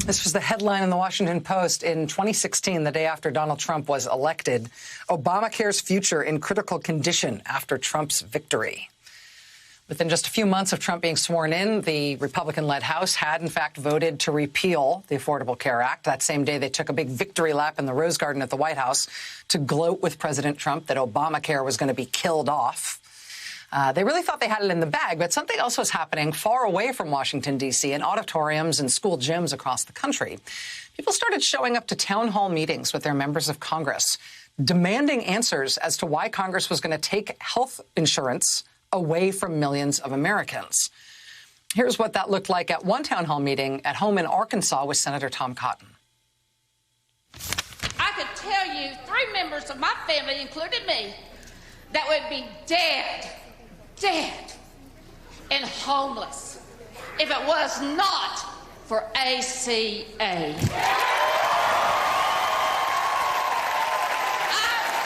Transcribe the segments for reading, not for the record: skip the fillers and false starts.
This was the headline in the Washington Post in 2016, the day after Donald Trump was elected. Obamacare's future in critical condition after Trump's victory. Within just a few months of Trump being sworn in, the Republican-led House had, in fact, voted to repeal the Affordable Care Act. That same day, they took a big victory lap in the Rose Garden at the White House to gloat with President Trump that Obamacare was going to be killed off. They really thought they had it in the bag, but something else was happening far away from Washington, D.C., in auditoriums and school gyms across the country. People started showing up to town hall meetings with their members of Congress, demanding answers as to why Congress was going to take health insurance away from millions of Americans. Here's what that looked like at one town hall meeting at home in Arkansas with Senator Tom Cotton. I could tell you 3 members of my family, including me, that would be dead and homeless if it was not for ACA. I'm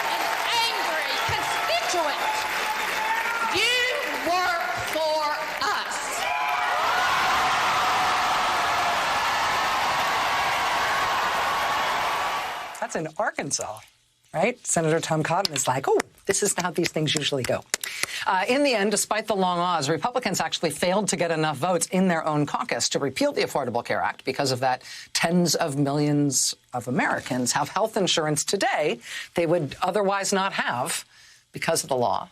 an angry constituent. You work for us. That's in Arkansas, right? Senator Tom Cotton is like, oh, this is how these things usually go. In the end, despite the long odds, Republicans actually failed to get enough votes in their own caucus to repeal the Affordable Care Act. Because of that, tens of millions of Americans have health insurance today they would otherwise not have because of the law.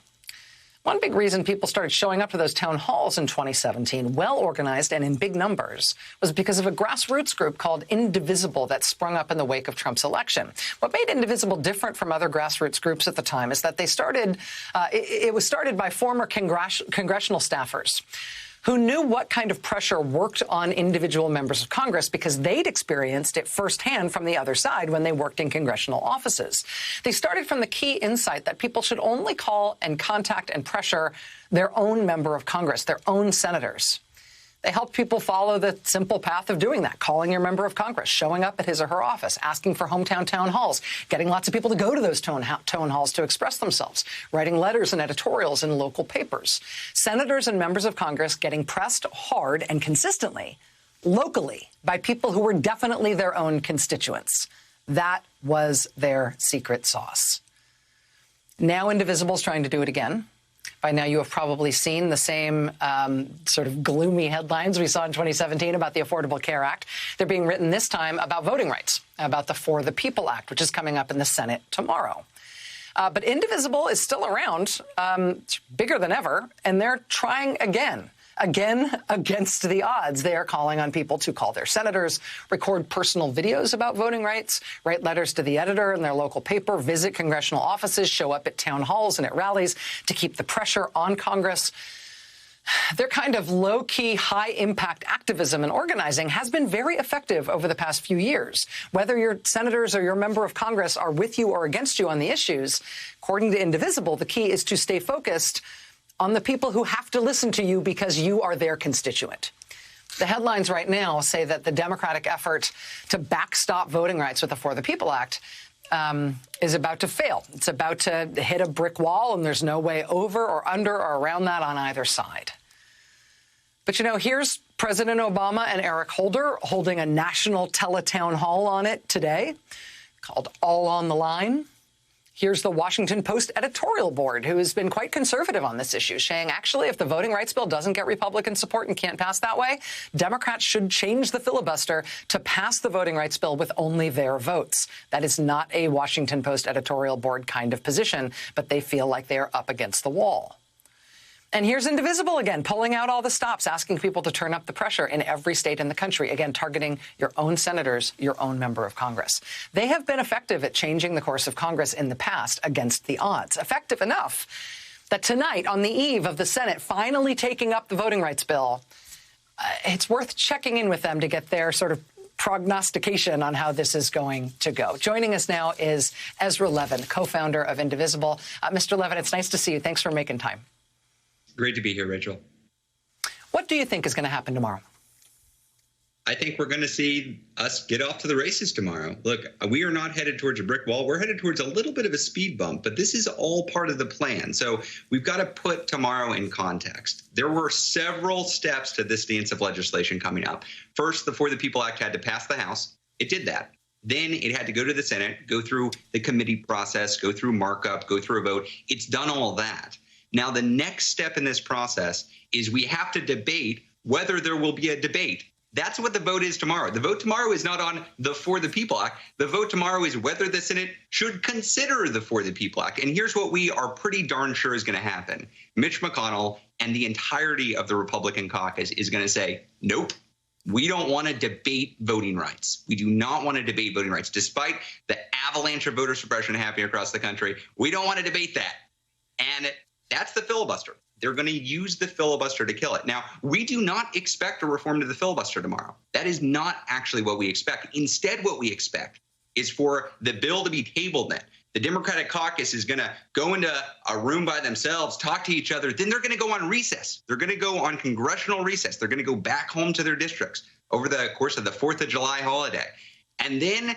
One big reason people started showing up to those town halls in 2017, well-organized and in big numbers, was because of a grassroots group called Indivisible that sprung up in the wake of Trump's election. What made Indivisible different from other grassroots groups at the time is that they started, it was started by former congressional staffers who knew what kind of pressure worked on individual members of Congress because they'd experienced it firsthand from the other side when they worked in congressional offices. They started from the key insight that people should only call and contact and pressure their own member of Congress, their own senators. They helped people follow the simple path of doing that, calling your member of Congress, showing up at his or her office, asking for hometown town halls, getting lots of people to go to those town halls to express themselves, writing letters and editorials in local papers. Senators and members of Congress getting pressed hard and consistently, locally, by people who were definitely their own constituents. That was their secret sauce. Now Indivisible's trying to do it again. By now, you have probably seen the same sort of gloomy headlines we saw in 2017 about the Affordable Care Act. They're being written this time about voting rights, about the For the People Act, which is coming up in the Senate tomorrow. But Indivisible is still around, bigger than ever, and they're trying again against the odds. They are calling on people to call their senators, record personal videos about voting rights, write letters to the editor in their local paper, visit congressional offices, show up at town halls and at rallies to keep the pressure on Congress. Their kind of low-key, high-impact activism and organizing has been very effective over the past few years. Whether your senators or your member of Congress are with you or against you on the issues, according to Indivisible, the key is to stay focused on the people who have to listen to you because you are their constituent. The headlines right now say that the Democratic effort to backstop voting rights with the For the People Act is about to fail. It's about to hit a brick wall, and there's no way over or under or around that on either side. But, you know, here's President Obama and Eric Holder holding a national teletown hall on it today called All on the Line. Here's the Washington Post editorial board, who has been quite conservative on this issue, saying, actually, if the voting rights bill doesn't get Republican support and can't pass that way, Democrats should change the filibuster to pass the voting rights bill with only their votes. That is not a Washington Post editorial board kind of position, but they feel like they are up against the wall. And here's Indivisible again, pulling out all the stops, asking people to turn up the pressure in every state in the country, again, targeting your own senators, your own member of Congress. They have been effective at changing the course of Congress in the past against the odds, effective enough that tonight, on the eve of the Senate finally taking up the voting rights bill, it's worth checking in with them to get their sort of prognostication on how this is going to go. Joining us now is Ezra Levin, co-founder of Indivisible. Mr. Levin, it's nice to see you. Thanks for making time. Great to be here, Rachel. What do you think is going to happen tomorrow? I I think we're going to see us get off to the races tomorrow. Look, we are not headed towards a brick wall. We're headed towards a little bit of a speed bump, but this is all part of the plan. So we've got to put tomorrow in context. There were several steps to this dance of legislation coming up. First, the For the People Act had to pass the House. It did that. Then it had to go to the Senate, go through the committee process, go through markup, go through a vote. It's done all that. Now, the next step in this process is we have to debate whether there will be a debate. That's what the vote is tomorrow. The vote tomorrow is not on the For the People Act. The vote tomorrow is whether the Senate should consider the For the People Act. And here's what we are pretty darn sure is going to happen. Mitch McConnell and the entirety of the Republican caucus is going to say, nope, we don't want to debate voting rights. We do not want to debate voting rights. Despite the avalanche of voter suppression happening across the country, we don't want to debate that. And that's the filibuster. They're going to use the filibuster to kill it. Now, we do not expect a reform to the filibuster tomorrow. That is not actually what we expect. Instead, what we expect is for the bill to be tabled then. The Democratic caucus is going to go into a room by themselves, talk to each other. Then they're going to go on recess. They're going to go on congressional recess. They're going to go back home to their districts over the course of the 4th of July holiday. And then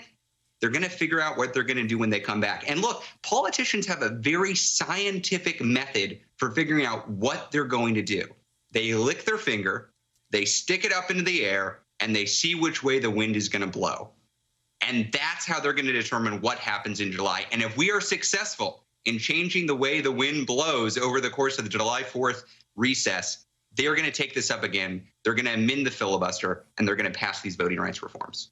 they're going to figure out what they're going to do when they come back. And look, politicians have a very scientific method for figuring out what they're going to do. They lick their finger, they stick it up into the air, and they see which way the wind is going to blow. And that's how they're going to determine what happens in July. And if we are successful in changing the way the wind blows over the course of the July 4th recess, they're going to take this up again. They're going to amend the filibuster, and they're going to pass these voting rights reforms.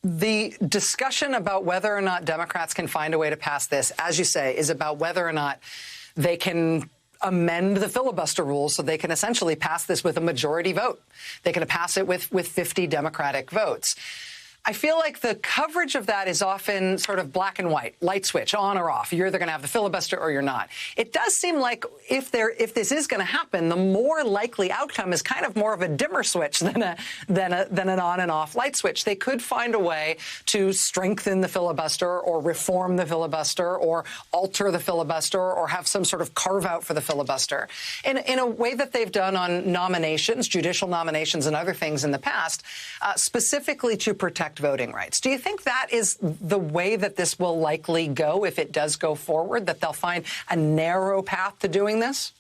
The discussion about whether or not Democrats can find a way to pass this, as you say, is about whether or not they can amend the filibuster rules so they can essentially pass this with a majority vote. They can pass it with 50 Democratic votes. I feel like the coverage of that is often sort of black and white, light switch, on or off. You're either going to have the filibuster or you're not. It does seem like if this is going to happen, the more likely outcome is kind of more of a dimmer switch than an on and off light switch. They could find a way to strengthen the filibuster or reform the filibuster or alter the filibuster or have some sort of carve out for the filibuster in a way that they've done on nominations, judicial nominations and other things in the past, specifically to protect voting rights. Do you think that is the way that this will likely go if it does go forward, that they'll find a narrow path to doing this?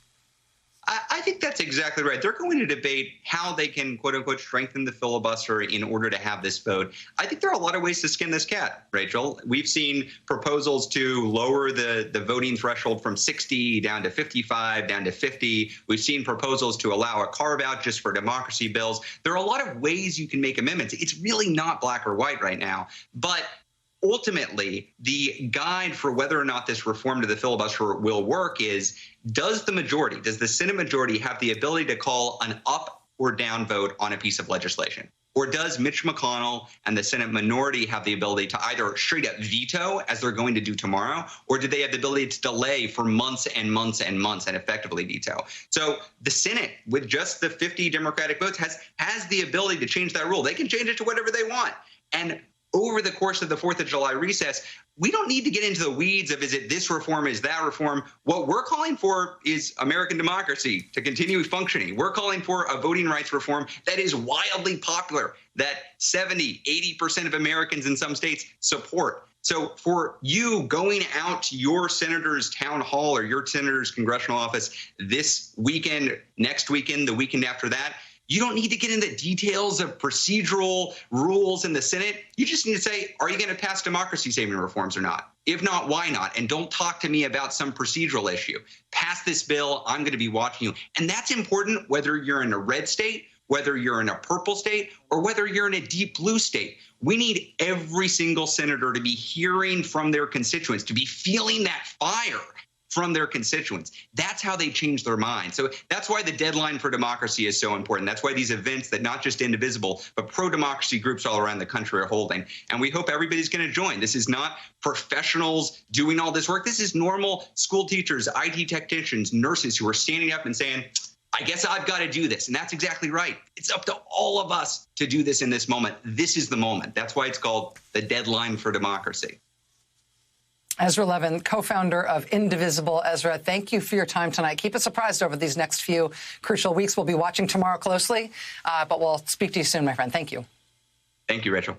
I think that's exactly right. They're going to debate how they can, quote unquote, strengthen the filibuster in order to have this vote. I think there are a lot of ways to skin this cat, Rachel. We've seen proposals to lower the voting threshold from 60 down to 55, down to 50. We've seen proposals to allow a carve out just for democracy bills. There are a lot of ways you can make amendments. It's really not black or white right now. But ultimately, the guide for whether or not this reform to the filibuster will work is, does the Senate majority have the ability to call an up or down vote on a piece of legislation? Or does Mitch McConnell and the Senate minority have the ability to either straight up veto, as they're going to do tomorrow, or do they have the ability to delay for months and months and months and effectively veto? So the Senate, with just the 50 Democratic votes, has the ability to change that rule. They can change it to whatever they want. And over the course of the 4th of July recess, we don't need to get into the weeds of is it this reform, is that reform. What we're calling for is American democracy to continue functioning. We're calling for a voting rights reform that is wildly popular, that 70, 80% of Americans in some states support. So for you going out to your senator's town hall or your senator's congressional office this weekend, next weekend, the weekend after that, you don't need to get into details of procedural rules in the Senate. You just need to say, are you going to pass democracy-saving reforms or not? If not, why not? And don't talk to me about some procedural issue. Pass this bill. I'm going to be watching you. And that's important whether you're in a red state, whether you're in a purple state, or whether you're in a deep blue state. We need every single senator to be hearing from their constituents, to be feeling that fire from their constituents. That's how they change their mind. So that's why the deadline for democracy is so important. That's why these events that not just Indivisible, but pro-democracy groups all around the country are holding. And we hope everybody's going to join. This is not professionals doing all this work. This is normal school teachers, IT technicians, nurses who are standing up and saying, I guess I've got to do this. And that's exactly right. It's up to all of us to do this in this moment. This is the moment. That's why it's called the deadline for democracy. Ezra Levin, co-founder of Indivisible. Ezra, thank you for your time tonight. Keep us surprised over these next few crucial weeks. We'll be watching tomorrow closely, but we'll speak to you soon, my friend. Thank you. Thank you, Rachel.